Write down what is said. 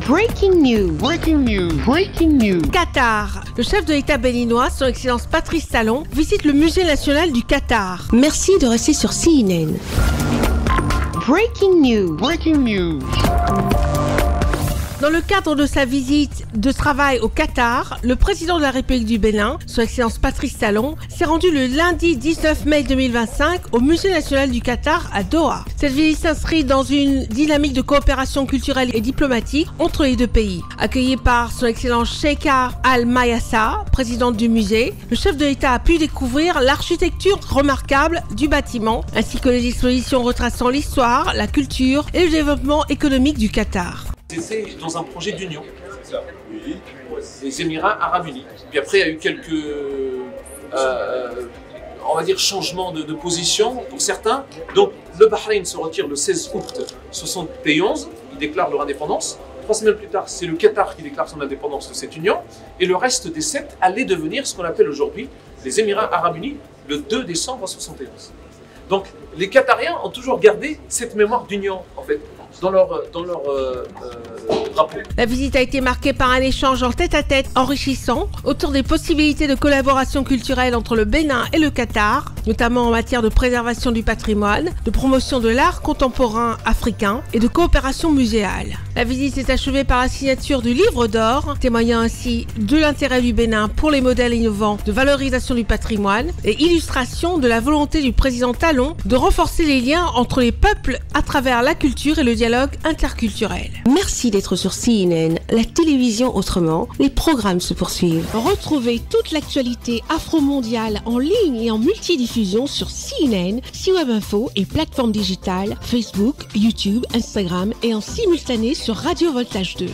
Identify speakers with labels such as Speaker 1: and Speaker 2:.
Speaker 1: Breaking news.
Speaker 2: Breaking news.
Speaker 1: Breaking news.
Speaker 3: Qatar. Le chef de l'État béninois, son Excellence Patrice Talon, visite le musée national du Qatar.
Speaker 4: Merci de rester sur CNN.
Speaker 1: Breaking news.
Speaker 2: Breaking news.
Speaker 3: Dans le cadre de sa visite de travail au Qatar, le président de la République du Bénin, son Excellence Patrice Talon, s'est rendu le lundi 19 mai 2025 au Musée national du Qatar à Doha. Cette visite s'inscrit dans une dynamique de coopération culturelle et diplomatique entre les deux pays. Accueilli par son Excellence Sheikha Al-Mayassa, présidente du musée, le chef de l'État a pu découvrir l'architecture remarquable du bâtiment, ainsi que les expositions retraçant l'histoire, la culture et le développement économique du Qatar.
Speaker 5: C'était dans un projet d'union, les Émirats Arabes Unis. Puis après, il y a eu quelques, on va dire, changements de position pour certains. Donc, le Bahreïn se retire le 16 août 1971, ils déclarent leur indépendance. 3 semaines plus tard, c'est le Qatar qui déclare son indépendance de cette union. Et le reste des 7 allaient devenir ce qu'on appelle aujourd'hui les Émirats Arabes Unis le 2 décembre 1971. Donc, les Qatariens ont toujours gardé cette mémoire d'union, en fait, dans leur drapeau.
Speaker 3: La visite a été marquée par un échange en tête-à-tête enrichissant autour des possibilités de collaboration culturelle entre le Bénin et le Qatar, notamment en matière de préservation du patrimoine, de promotion de l'art contemporain africain et de coopération muséale. La visite s'est achevée par la signature du livre d'or, témoignant ainsi de l'intérêt du Bénin pour les modèles innovants de valorisation du patrimoine et illustration de la volonté du président Talon de renforcer les liens entre les peuples à travers la culture et le dialogue interculturel.
Speaker 4: Merci d'être sur CNN, la télévision autrement. Les programmes se poursuivent.
Speaker 6: Retrouvez toute l'actualité afro-mondiale en ligne et en multidiffusion sur CNN, C-Web Info et plateformes digitales, Facebook, YouTube, Instagram et en simultané sur Radio Voltage 2.